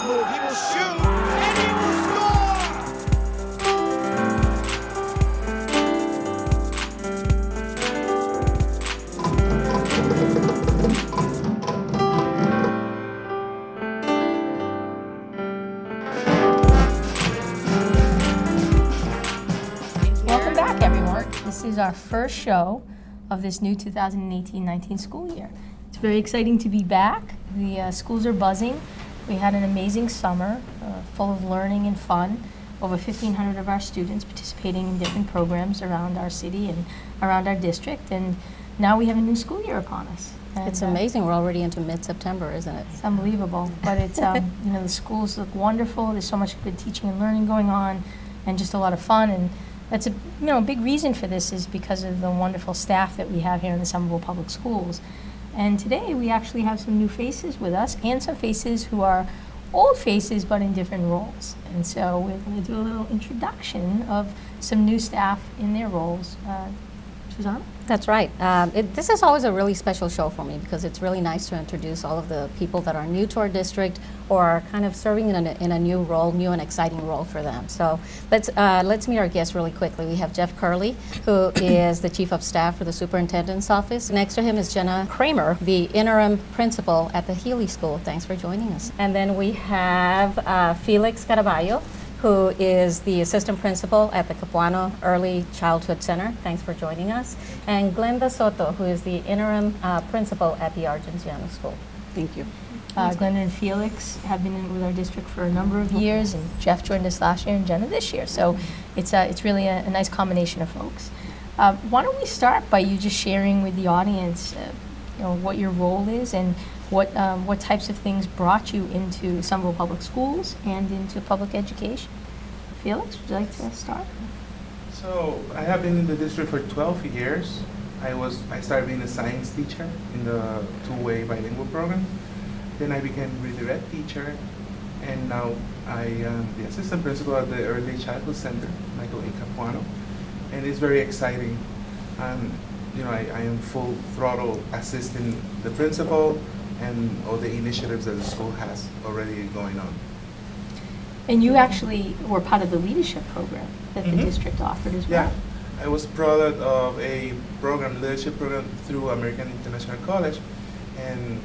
move. He will shoot, and he will score! Welcome back, everyone. This is our first show of this new 2018-19 school year. It's very exciting to be back. The schools are buzzing. We had an amazing summer full of learning and fun. Over 1,500 of our students participating in different programs around our city and around our district. And now we have a new school year upon us. And, It's amazing. We're already into mid-September, isn't it? It's unbelievable. But it's, you know, the schools look wonderful. There's so much good teaching and learning going on and just a lot of fun. And that's a big reason for this is because of the wonderful staff that we have here in the Somerville Public Schools. And today we actually have some new faces with us and some faces who are old faces but in different roles. And so we're going to do a little introduction of some new staff in their roles. Susana? That's right. This is always a really special show for me because it's really nice to introduce all of the people that are new to our district or are kind of serving in a new role, new and exciting role for them. So let's meet our guests really quickly. We have Jeff Curley, who is the Chief of Staff for the Superintendent's Office. Next to him is Jenna Cramer, the Interim Principal at the Healey School. Thanks for joining us. And then we have Felix Caraballo, who is the Assistant Principal at the Capuano Early Childhood Center. Thanks for joining us. And Glenda Soto, who is the Interim Principal at the Argenziano School. Thank you. Glenda and Felix have been in with our district for a number of years, and Jeff joined us last year and Jenna this year. So it's really a nice combination of folks. Why don't we start by you just sharing with the audience what your role is and what types of things brought you into Somerville Public Schools and into public education. Felix, would you like to start? So I have been in the district for 12 years. I started being a science teacher in the two-way bilingual program. Then I became redirect teacher, and now I am the assistant principal at the Early Childhood Center, Michael A. Capuano, and it's very exciting. I am full throttle assisting the principal and all the initiatives that the school has already going on. And you actually were part of the leadership program that the district offered as well. Yeah, I was product of a leadership program through American International College, and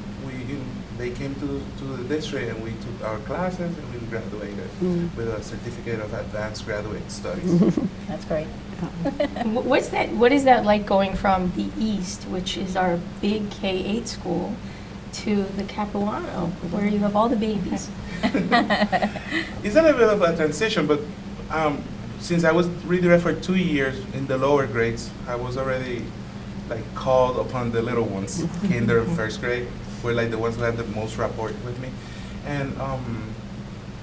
they came to the district and we took our classes and we graduated with a certificate of advanced graduate studies. That's great. What is that like going from the East, which is our big K-8 school, to the Capuano, where you have all the babies? It's a little bit of a transition, but since I was redirect for 2 years in the lower grades, I was already called upon the little ones, kinder and first grade, were the ones who had the most rapport with me. And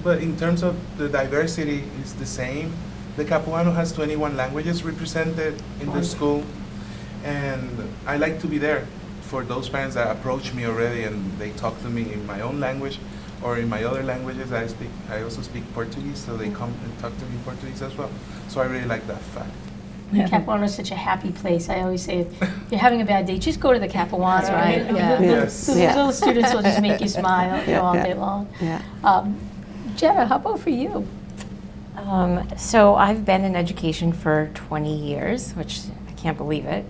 but in terms of the diversity, it's the same. The Capuano has 21 languages represented in the school, and I like to be there for those parents that approach me already and they talk to me in my own language or in my other languages I also speak Portuguese, so they come and talk to me in Portuguese as well. So I really like that fact. Capuano is such a happy place. I always say, if you're having a bad day, just go to the Capuano. That's right. The little students will just make you smile all day long. Yeah. Jenna, how about for you? So I've been in education for 20 years, which I can't believe it.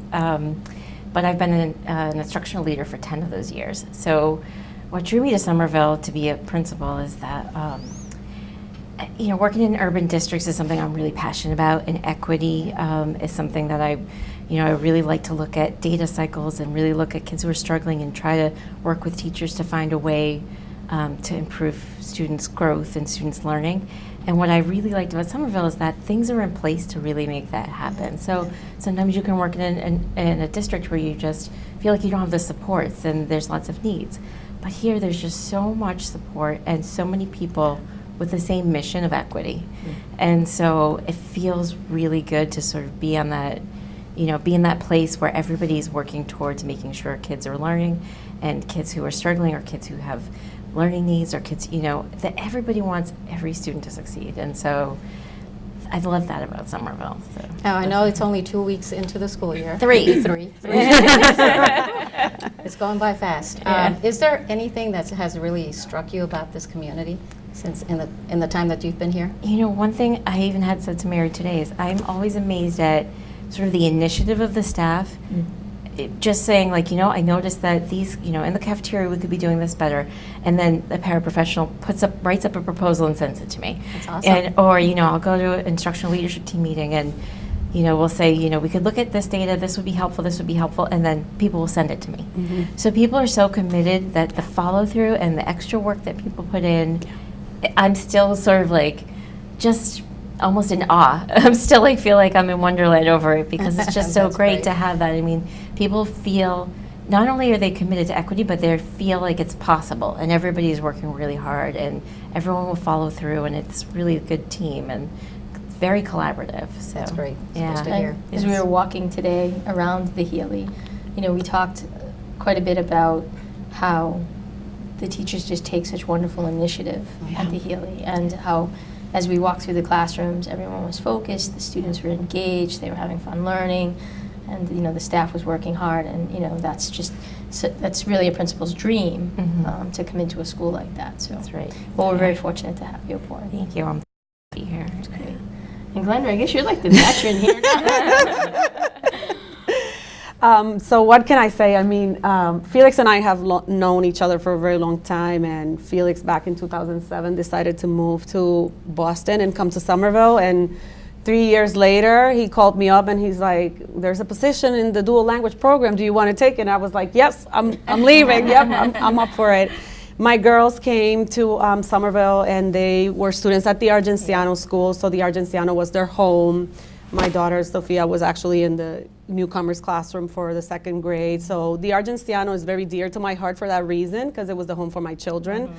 But I've been an instructional leader for 10 of those years. So what drew me to Somerville to be a principal is that, working in urban districts is something I'm really passionate about, and equity is something that I really like to look at data cycles and really look at kids who are struggling and try to work with teachers to find a way to improve students' growth and students' learning. And what I really liked about Somerville is that things are in place to really make that happen. So sometimes you can work in a district where you just feel like you don't have the supports and there's lots of needs. But here there's just so much support and so many people with the same mission of equity. And so it feels really good to sort of be on that, be in that place where everybody's working towards making sure kids are learning, and kids who are struggling or kids who have learning needs or kids, that everybody wants every student to succeed. And so I love that about Somerville. So. Now, I know it's only 2 weeks into the school year. Three. It's going by fast. Yeah. Is there anything that has really struck you about this community? since in the time that you've been here? You know, one thing I even had said to Mary today is I'm always amazed at sort of the initiative of the staff. Just saying, like, you know, I noticed that these, you know, in the cafeteria we could be doing this better, and then the paraprofessional writes up a proposal and sends it to me. That's awesome. And or you know, I'll go to an instructional leadership team meeting, and you know, we'll say, you know, we could look at this data. This would be helpful. This would be helpful, and then people will send it to me. So people are so committed that the follow through and the extra work that people put in, I'm still sort of like just almost in awe. I'm still like feel like I'm in Wonderland over it because it's just so That's great to have that. I mean, people feel not only are they committed to equity, but they feel like it's possible, and everybody is working really hard, and everyone will follow through, and it's really a good team and it's very collaborative. So That's great. It's Yeah. good to hear. As we were walking today around the Healey, you know, we talked quite a bit about how the teachers just take such wonderful initiative at the Healey, and how as we walked through the classrooms, everyone was focused, the students were engaged, they were having fun learning, and you know, the staff was working hard, and you know, that's just that's really a principal's dream to come into a school like that. So That's right. well, we're very fortunate to have you aboard. Thank you. I'm happy to be here. That's great. And Glenda, I guess you're like the veteran here now. So what can I say? I mean, Felix and I have known each other for a very long time, and Felix back in 2007 decided to move to Boston and come to Somerville, and 3 years later he called me up and he's like, there's a position in the dual language program, do you want to take it? And I was like, yes, I'm leaving. Yep, I'm up for it. My girls came to Somerville, and they were students at the Argenziano school, so the Argenziano was their home. My daughter, Sophia, was actually in the newcomers classroom for the 2nd grade. So the Argenziano is very dear to my heart for that reason, because it was the home for my children.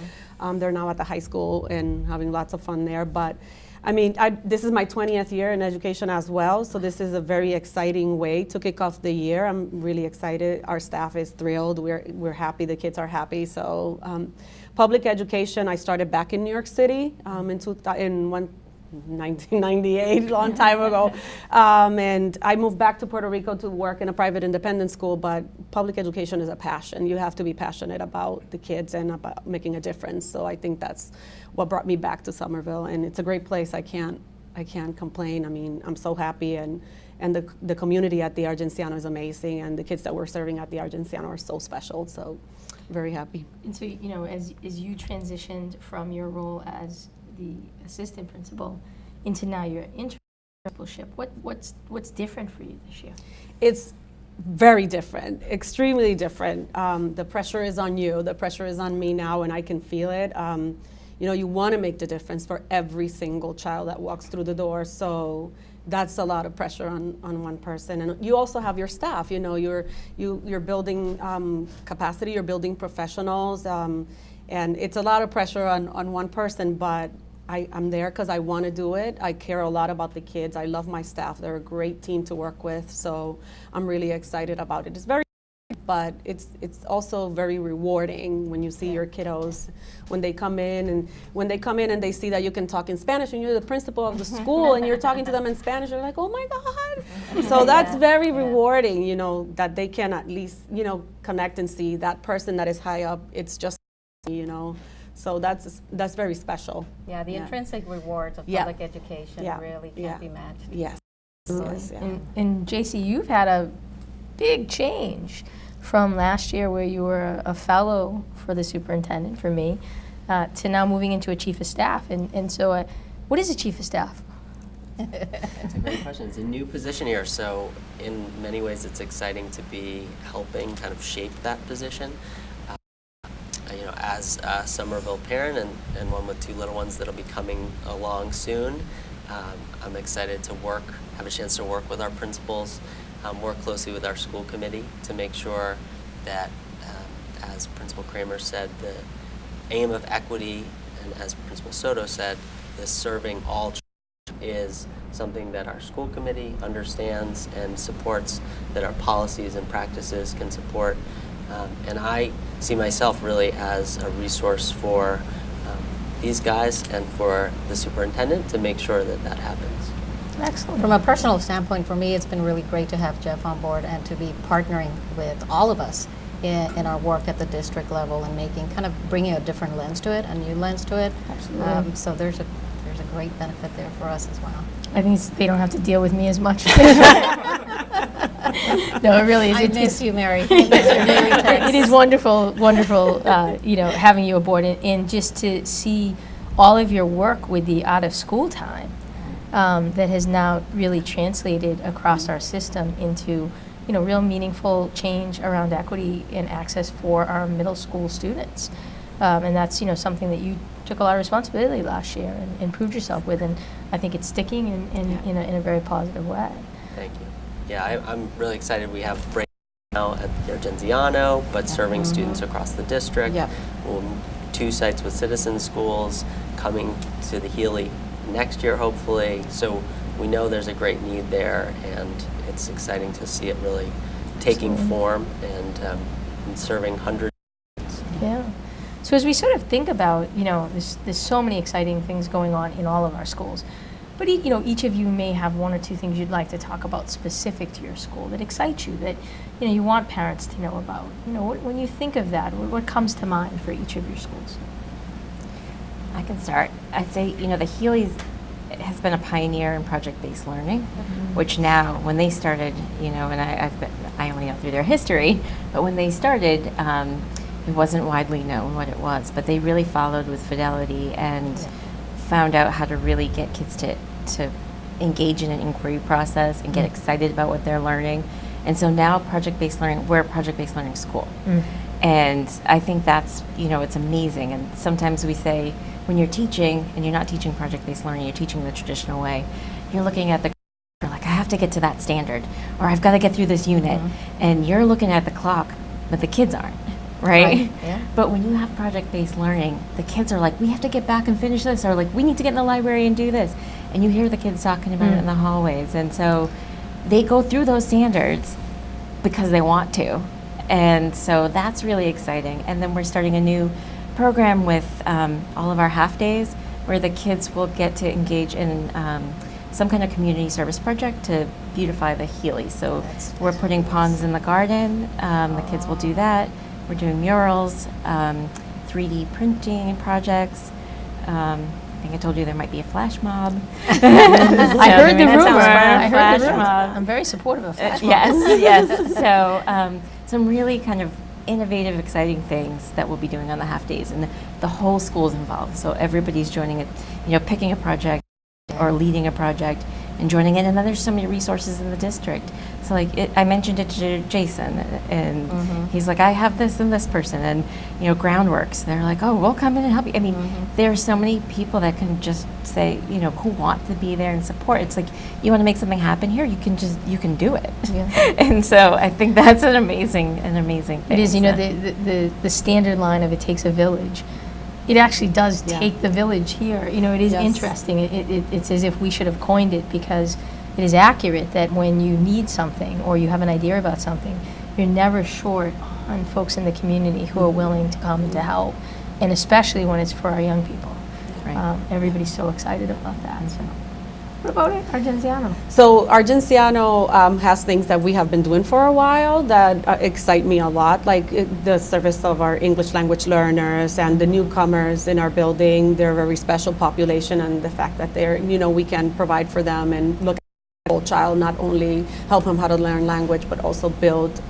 They're now at the high school and having lots of fun there. But I mean, this is my 20th year in education as well, so this is a very exciting way to kick off the year. I'm really excited. Our staff is thrilled. We're happy. The kids are happy. So public education, I started back in New York City in 1998, a long time ago. And I moved back to Puerto Rico to work in a private independent school, but public education is a passion. You have to be passionate about the kids and about making a difference. So I think that's what brought me back to Somerville, and it's a great place. I can't complain. I mean, I'm so happy, and the community at the Argenziano is amazing, and the kids that we're serving at the Argenziano are so special. So very happy. And so, you know, as you transitioned from your role as the assistant principal into now your interim principalship, what's different for you this year? It's very different, extremely different. The pressure is on you. The pressure is on me now, and I can feel it. You know, you want to make the difference for every single child that walks through the door. So that's a lot of pressure on one person. And you also have your staff. You know, you're building capacity. You're building professionals, and it's a lot of pressure on one person. But I'm there because I want to do it. I care a lot about the kids. I love my staff. They're a great team to work with. So I'm really excited about it. It's very, but it's also very rewarding when you see your kiddos when they come in and they see that you can talk in Spanish and you're the principal of the school and you're talking to them in Spanish. They're like, oh my God. So that's very rewarding, you know, that they can at least, you know, connect and see that person that is high up. It's just, you know. So that's very special. Yeah, the intrinsic rewards of public education really can't be matched. Yes. Yes, yeah. And JC, you've had a big change from last year where you were a fellow for the superintendent, for me, to now moving into a chief of staff. And so what is a chief of staff? That's a great question. It's a new position here, so in many ways it's exciting to be helping kind of shape that position. You know, as a Somerville parent and one with 2 little ones that'll be coming along soon, I'm excited to have a chance to work with our principals, work closely with our school committee to make sure that, as Principal Cramer said, the aim of equity, and as Principal Soto said, the serving all children is something that our school committee understands and supports, that our policies and practices can support. And I see myself really as a resource for these guys and for the superintendent to make sure that that happens. Excellent. From a personal standpoint, for me, it's been really great to have Jeff on board and to be partnering with all of us in our work at the district level and bringing a different lens to it, a new lens to it. Absolutely. So there's a great benefit there for us as well. I think they don't have to deal with me as much. No, it really is. I miss you, Mary. It is wonderful, wonderful, having you aboard and just to see all of your work with the out of school time that has now really translated across our system into, real meaningful change around equity and access for our middle school students. And that's, something that you took a lot of responsibility last year and proved yourself with, and I think it's sticking in a very positive way. Thank you. Yeah, I'm really excited. We have break now at the Argenziano, but serving students across the district. Yep. 2 sites with citizen schools, coming to the Healey next year, hopefully. So we know there's a great need there, and it's exciting to see it really taking form and serving hundreds. Yeah. So as we sort of think about, there's so many exciting things going on in all of our schools. But each of you may have 1 or 2 things you'd like to talk about specific to your school that excite you, that you want parents to know about. When you think of that, what comes to mind for each of your schools? I can start. I'd say, the Healey has been a pioneer in project-based learning, which now, when they started, and I only know through their history, but when they started, it wasn't widely known what it was, but they really followed with fidelity and found out how to really get kids to engage in an inquiry process and get excited about what they're learning. And so now project-based learning, we're a project-based learning school. And I think that's, it's amazing. And sometimes we say, when you're teaching and you're not teaching project-based learning, you're teaching the traditional way, you're looking at you're like, I have to get to that standard, or I've got to get through this unit. And you're looking at the clock, but the kids aren't. Right? Yeah. But when you have project-based learning, the kids are like, we have to get back and finish this, or like, we need to get in the library and do this. And you hear the kids talking about it in the hallways. And so they go through those standards because they want to. And so that's really exciting. And then we're starting a new program with all of our half days where the kids will get to engage in some kind of community service project to beautify the Healey. So we're putting ponds in the garden. The kids will do that. We're doing murals, 3D printing projects. I think I told you there might be a flash mob. I heard the rumor. I heard Flash the rumor. mob. I'm very supportive of flash mobs. Yes. So some really kind of innovative, exciting things that we'll be doing on the half days, and the whole school's involved. So everybody's joining it, picking a project or leading a project and joining it. And then there's so many resources in the district. So I mentioned it to Jason, and he's like, I have this and this person, and Groundworks. They're like, oh, we'll come in and help you. I mean, there are so many people that can just say, who want to be there and support. It's like, you want to make something happen here, you can do it. Yeah. And so I think that's an amazing thing. It is, the standard line of it takes a village. It actually does take the village here. It is interesting. It's as if we should have coined it, because it is accurate that when you need something or you have an idea about something, you're never short on folks in the community who are willing to come and to help, and especially when it's for our young people. Right. Everybody's so excited about that. So, what about it, Argenziano? So Argenziano has things that we have been doing for a while that excite me a lot, like the service of our English language learners and the newcomers in our building. They're a very special population, and the fact that they're, we can provide for them and look at the whole child, not only help them how to learn language, but also build,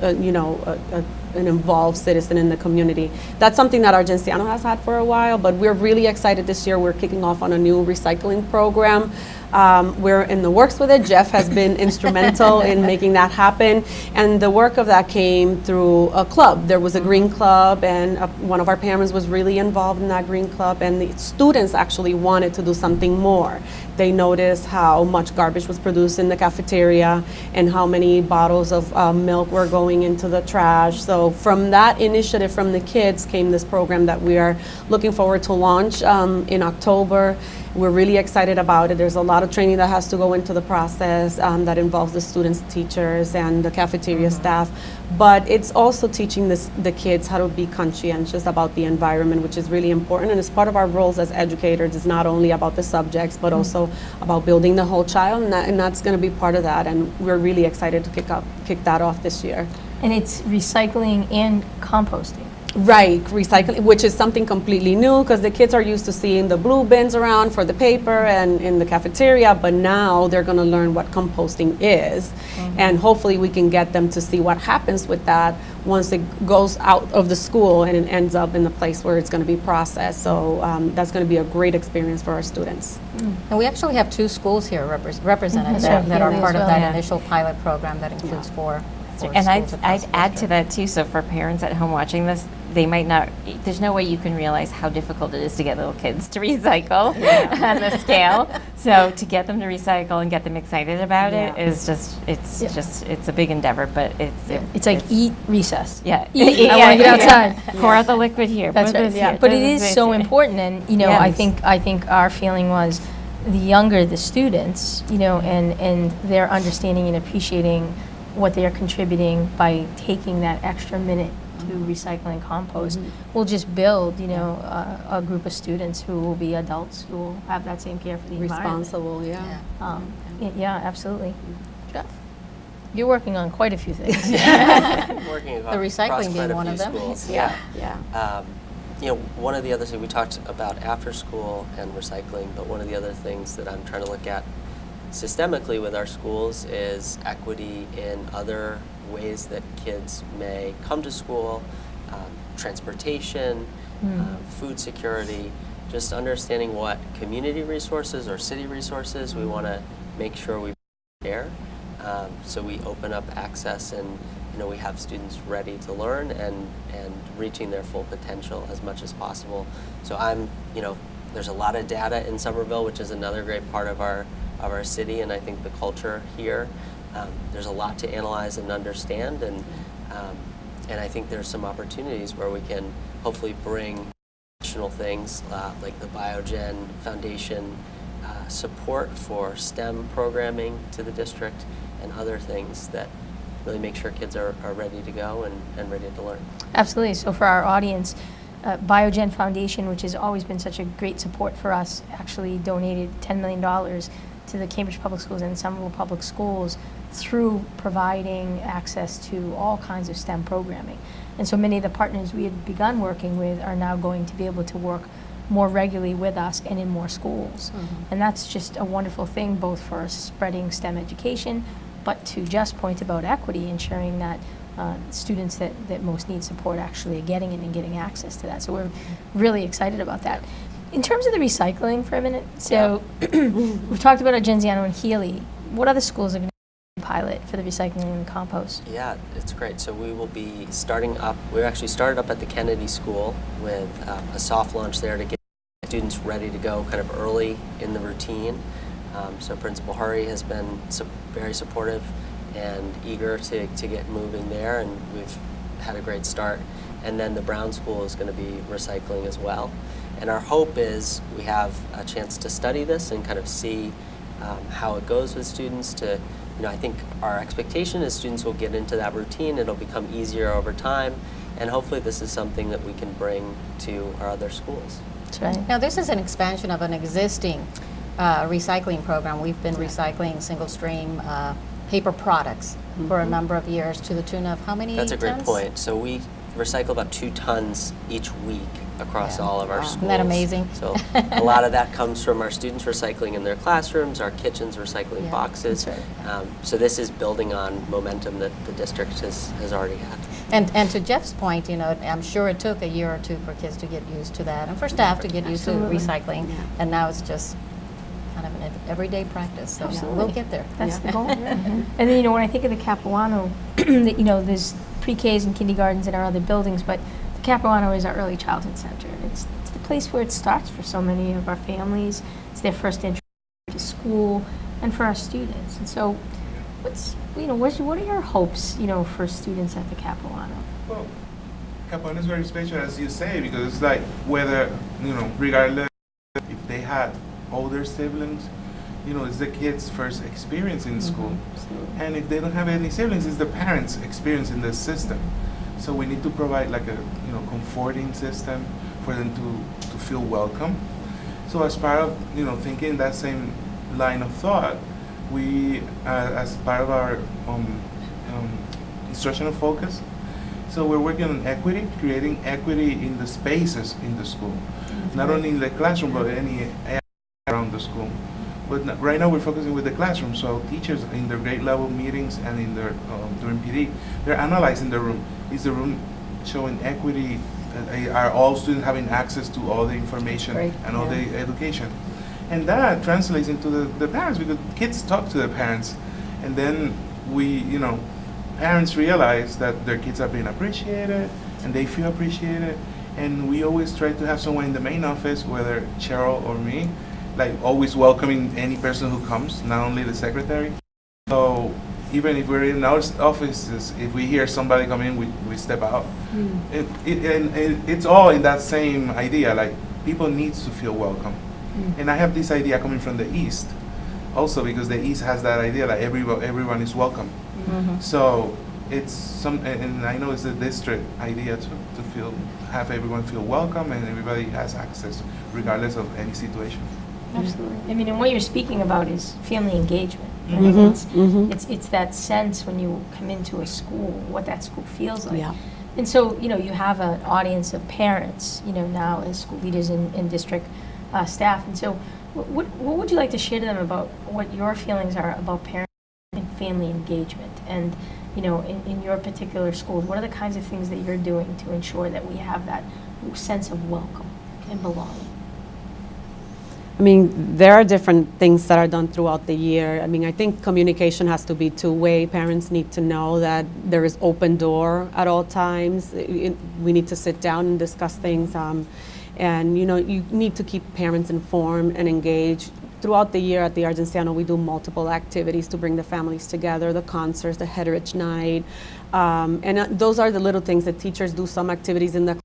an involved citizen in the community. That's something that Argenziano has had for a while, but we're really excited this year. We're kicking off on a new recycling program. We're in the works with it. Jeff has been instrumental in making that happen. And the work of that came through a club. There was a green club, and one of our parents was really involved in that green club, and the students actually wanted to do something more. They noticed how much garbage was produced in the cafeteria and how many bottles of milk were going into the trash. So from that initiative from the kids came this program that we are looking forward to launch in October. We're really excited about it. There's a lot of training that has to go into the process that involves the students, teachers, and the cafeteria staff. But it's also teaching the kids how to be conscientious about the environment, which is really important. And as part of our roles as educators, it's not only about the subjects, but also about building the whole child. And that's going to be part of that. And we're really excited to kick that off this year. And it's recycling and composting. Right, recycling, which is something completely new because the kids are used to seeing the blue bins around for the paper and in the cafeteria, but now they're going to learn what composting is. And hopefully we can get them to see what happens with that once it goes out of the school and it ends up in the place where it's going to be processed. So that's going to be a great experience for our students. And we actually have 2 schools here represented That's that, right, that are Healey as part of well. that Yeah. initial pilot program that includes 4 And schools I'd across the add to district. that too, so for parents at home watching this, they might not, there's no way you can realize how difficult it is to get little kids to recycle on the scale. So to get them to recycle and get them excited about it is just, it's a big endeavor, but It's like eat recess. Yeah. Eat, I want to get outside. Pour out the liquid here. That's put right. this here, But do it this is so here. important, and I think our feeling was the younger the students, and their understanding and appreciating what they are contributing by taking that extra minute to recycle and compost will just build, a group of students who will be adults who will have that same care for the environment. Responsible, yeah. Yeah, absolutely. Jeff, you're working on quite a few things. Working The recycling across being quite a one few of them. schools. Yeah. One of the other things we talked about after school and recycling, but one of the other things that I'm trying to look at systemically with our schools is equity in other ways that kids may come to school, transportation, food security, just understanding what community resources or city resources we want to make sure we share. So we open up access and we have students ready to learn and reaching their full potential as much as possible. So there's a lot of data in Somerville, which is another great part of our city, and I think the culture here. There's a lot to analyze and understand, and I think there's some opportunities where we can hopefully bring additional things like the Biogen Foundation support for STEM programming to the district and other things that really make sure kids are ready to go and ready to learn. Absolutely. So for our audience, Biogen Foundation, which has always been such a great support for us, actually donated $10 million to the Cambridge Public Schools and Somerville Public Schools through providing access to all kinds of STEM programming. And so many of the partners we had begun working with are now going to be able to work more regularly with us and in more schools. And that's just a wonderful thing, both for spreading STEM education, but to just point about equity, ensuring that students that most need support actually are getting it and getting access to that. So we're really excited about that. In terms of the recycling for a minute, so we've talked about Argenziano and Healey. What other schools are going to pilot for the recycling and compost? Yeah, it's great. So we will be starting up, we actually started up at the Kennedy School with a soft launch there to get students ready to go kind of early in the routine. So Principal Hurry has been very supportive and eager to get moving there, and we've had a great start. And then the Brown School is going to be recycling as well. And our hope is we have a chance to study this and kind of see how it goes with students to, I think our expectation is students will get into that routine, it'll become easier over time, and hopefully this is something that we can bring to our other schools. That's right. Now, this is an expansion of an existing recycling program. We've been recycling single-stream paper products for a number of years to the tune of how many That's a great tons? point. So we recycle about 2 tons each week across all of our schools. Isn't that amazing? So a lot of that comes from our students recycling in their classrooms, our kitchens recycling boxes. that's right. So this is building on momentum that the district has already had. And to Jeff's point, I'm sure it took a year or 2 for kids to get used to that and for staff to get used to recycling. And now it's just kind of an everyday practice. So we'll get there. That's the goal. And then, when I think of the Capuano, there's pre-Ks and kindergartens in our other buildings, but the Capuano is our early childhood center. It's the place where it starts for so many of our families. It's their first entry to school and for our students. And so what are your hopes, for students at the Capuano? Well, Capuano is very special, as you say, because it's like whether, regardless if they had older siblings, it's the kids' first experience in school. And if they don't have any siblings, it's the parents' experience in the system. So we need to provide like a, comforting system for them to feel welcome. So as part of, thinking that same line of thought, we, as part of our Instructional Focus. So we're working on equity, creating equity in the spaces in the school, not only in the classroom but any area around the school. But right now we're focusing with the classroom. So teachers in their grade level meetings and in their during PD, they're analyzing the room. Is the room showing equity? Are all students having access to all the information and all the education? And that translates into the parents, because kids talk to their parents, and then parents realize that their kids are being appreciated and they feel appreciated. And we always try to have someone in the main office, whether Cheryl or me, like always welcoming any person who comes, not only the secretary. So even if we're in our offices, if we hear somebody come in, we step out. It's all in that same idea, like people need to feel welcome. And I have this idea coming from the East also, because the East has that idea like everyone is welcome. So it's and I know it's a district idea to have everyone feel welcome and everybody has access regardless of any situation. Absolutely. I mean, and what you're speaking about is family engagement. Right? It's that sense when you come into a school, what that school feels like. Yeah. And so, you have an audience of parents, now as school leaders in district staff. And so what would you like to share to them about what your feelings are about parents and family engagement? And, in your particular schools, what are the kinds of things that you're doing to ensure that we have that sense of welcome and belonging? I mean, there are different things that are done throughout the year. I mean, I think communication has to be two-way. Parents need to know that there is open door at all times. We need to sit down and discuss things. And, you need to keep parents informed and engaged. Throughout the year at the Argenziano, we do multiple activities to bring the families together, the concerts, the heritage night. And those are the little things that teachers do, some activities in the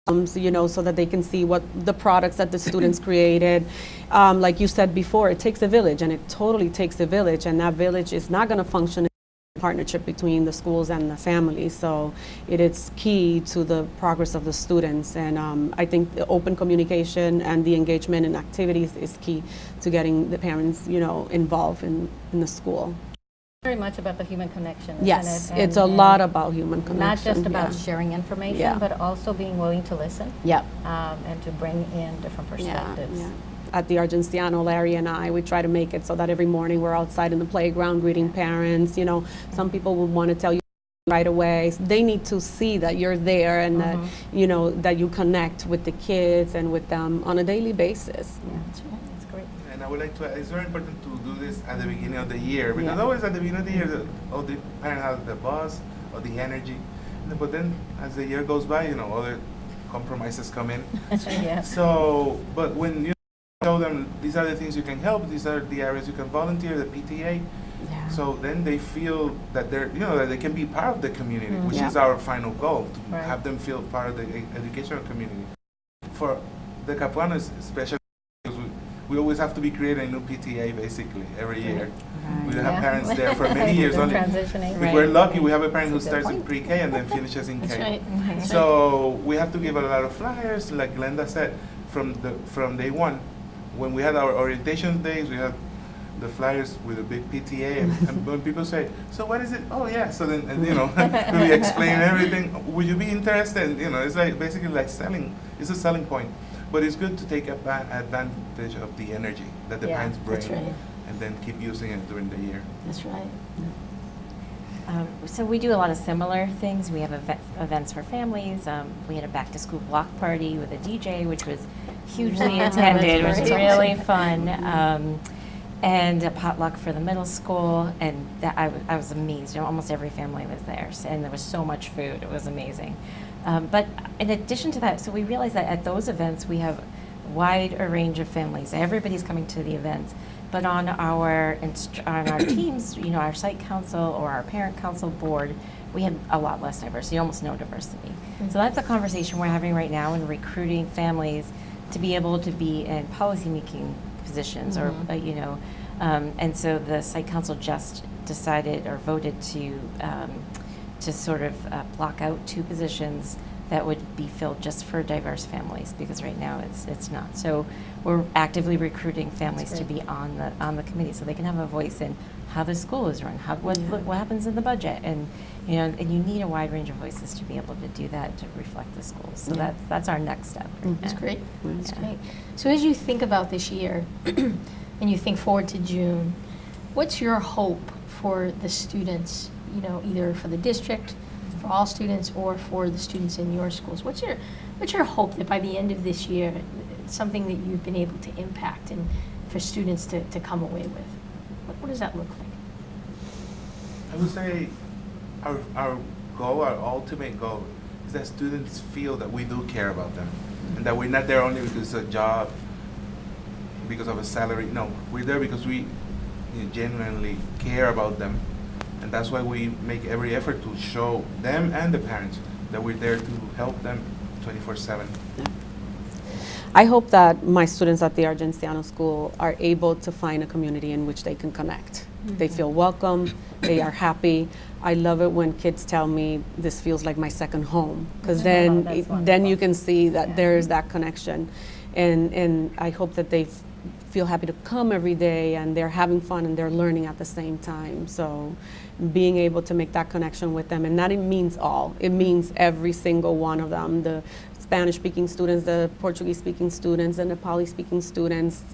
so that they can see what the products that the students created. Like you said before, it takes a village, and it totally takes a village, and that village is not going to function in partnership between the schools and the families. So it is key to the progress of the students, and I think the open communication and the engagement in activities is key to getting the parents, involved in the school. Very much about the human connection, isn't Yes, it? it's a lot about human connection. Not just about yeah. sharing information, Yeah. but also being willing to listen Yep. and to bring in different perspectives. Yeah. At the Argenziano, Larry and I, we try to make it so that every morning we're outside in the playground greeting parents. Some people would want to tell you right away. They need to see that you're there and that, that you connect with the kids and with them on a daily basis. Yeah, that's right. That's great. And I would like to, it's very important to do this at the beginning of the year, because always at the beginning of the year, the parent has the buzz or the energy. But then as the year goes by, other compromises come in. Yeah. So, but when you tell them these are the things you can help, these are the areas you can volunteer, the PTA. Yeah. So then they feel that they're, that they can be part of the community, which Yeah. is our final goal, to Right. have them feel part of the educational community. For the Capuanos, especially, because we always have to be creating a new PTA basically every year. We have Yeah. parents there for many years They're only. transitioning. If Right. we're lucky, we have a parent who That's a good starts in point. pre-K and then finishes in K. That's right. So we have to give a lot of flyers, like Glenda said, from day one. When we had our orientation days, we had the flyers with a big PTA, and when people say, "So what is it?" Oh yeah. So then, we explain everything. Would you be interested? It's like basically like selling. It's a selling point, but it's good to take advantage of the energy that the Yeah, parents bring, that's right. and then keep using it during the year. That's right. So we do a lot of similar things. We have events for families. We had a back-to-school block party with a DJ, which was hugely attended. It was That's really awesome. fun. And a potluck for the middle school, and that I was amazed. Almost every family was there, and there was so much food. It was amazing. But in addition to that, so we realized that at those events we have wide a range of families. Everybody's coming to the events. But on our teams, our site council or our parent council board, we had a lot less diversity, almost no diversity. So that's a conversation we're having right now in recruiting families to be able to be in policymaking positions, or and so the site council just decided or voted to sort of block out 2 positions that would be filled just for diverse families, because right now it's not. So we're actively recruiting families to be on the committee so they can have a voice in how the school is run, what happens in the budget, and and you need a wide range of voices to be able to do that, to reflect the schools. So that's our next step. That's great. That's great. So as you think about this year, and you think forward to June, what's your hope for the students? Either for the district, for all students, or for the students in your schools. What's your hope that by the end of this year, it's something that you've been able to impact and for students to come away with? What does that look like? I would say our goal, our ultimate goal, is that students feel that we do care about them, and that we're not there only because it's a job, because of a salary. No, we're there because we genuinely care about them, and that's why we make every effort to show them and the parents that we're there to help them 24/7. I hope that my students at the Argenziano school are able to find a community in which they can connect. They feel welcome, they are happy. I love it when kids tell me this feels like my second home, because then you can see that there is that connection. And I hope that they feel happy to come every day, and they're having fun and they're learning at the same time. So being able to make that connection with them, and that it means all. It means every single one of them, the Spanish-speaking students, the Portuguese-speaking students, and the Nepali-speaking students,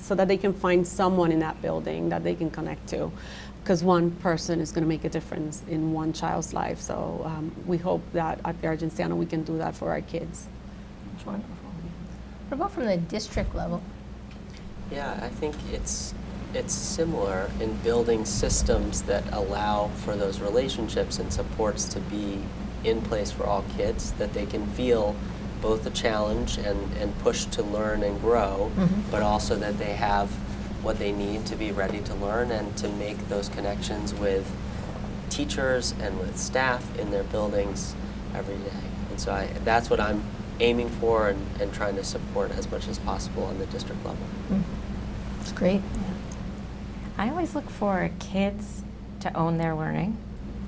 so that they can find someone in that building that they can connect to, because one person is going to make a difference in one child's life. So we hope that at the Argenziano we can do that for our kids. That's wonderful. What about from the district level? Yeah, I think it's similar in building systems that allow for those relationships and supports to be in place for all kids, that they can feel both a challenge and push to learn and grow, but also that they have what they need to be ready to learn and to make those connections with teachers and with staff in their buildings every day. And so that's what I'm aiming for and trying to support as much as possible on the district level. That's great. I always look for kids to own their learning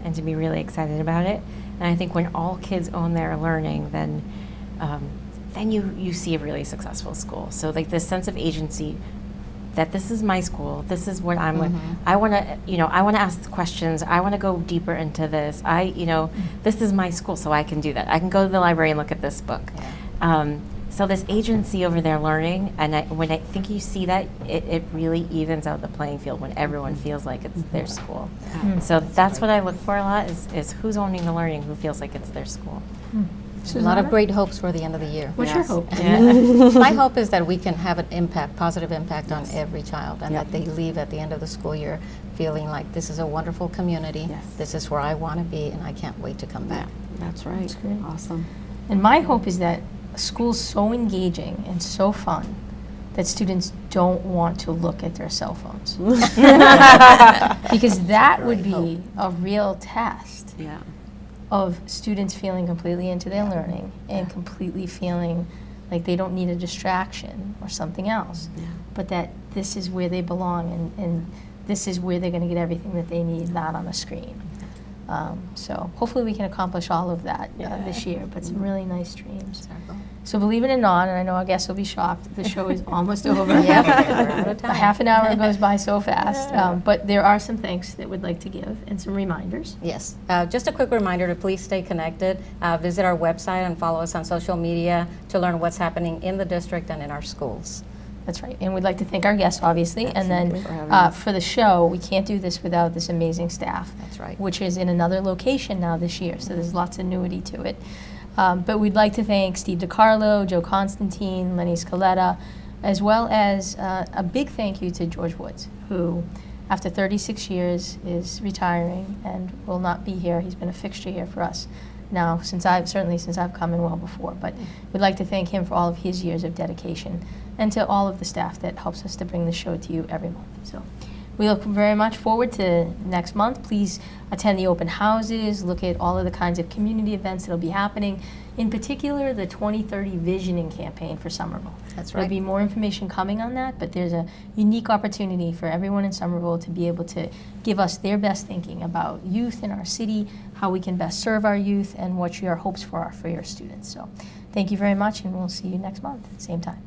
and to be really excited about it. And I think when all kids own their learning, then you see a really successful school. So like this sense of agency, that this is my school, this is what I'm. I want to ask questions. I want to go deeper into this. This is my school, so I can do that. I can go to the library and look at this book. So this agency over their learning, and when I think you see that, it really evens out the playing field when everyone feels like it's their school. So that's what I look for a lot, is who's owning the learning, who feels like it's their school. A lot of great hopes for the end of the year. What's your hope? My hope is that we can have an impact, positive impact on every child, and that they leave at the end of the school year feeling like this is a wonderful community, this is where I want to be, and I can't wait to come back. That's right. That's great. Awesome. And my hope is that school's so engaging and so fun that students don't want to look at their cell phones. Because that would be a real test of students feeling completely into their learning and completely feeling like they don't need a distraction or something else, but that this is where they belong and this is where they're going to get everything that they need, not on a screen. So hopefully we can accomplish all of that this year, but some really nice dreams. So believe it or not, and I know our guests will be shocked, the show is almost over. We're out of time. A half an hour goes by so fast, but there are some thanks that we'd like to give and some reminders. Yes. Just a quick reminder to please stay connected. Visit our website and follow us on social media to learn what's happening in the district and in our schools. That's right. And we'd like to thank our guests, obviously. And then for the show, we can't do this without this amazing staff. That's right. Which is in another location now this year, so there's lots of newity to it. But we'd like to thank Steve DiCarlo, Joe Constantine, Lenny Scaletta, as well as a big thank you to George Woods, who, after 36 years, is retiring and will not be here. He's been a fixture here for us now, since I've come and well before. But we'd like to thank him for all of his years of dedication, and to all of the staff that helps us to bring the show to you every month. So we look very much forward to next month. Please attend the open houses, look at all of the kinds of community events that will be happening, in particular the 2030 Visioning campaign for Somerville. That's right. There'll be more information coming on that, but there's a unique opportunity for everyone in Somerville to be able to give us their best thinking about youth in our city, how we can best serve our youth, and what your hopes for are for your students. So thank you very much, and we'll see you next month at the same time.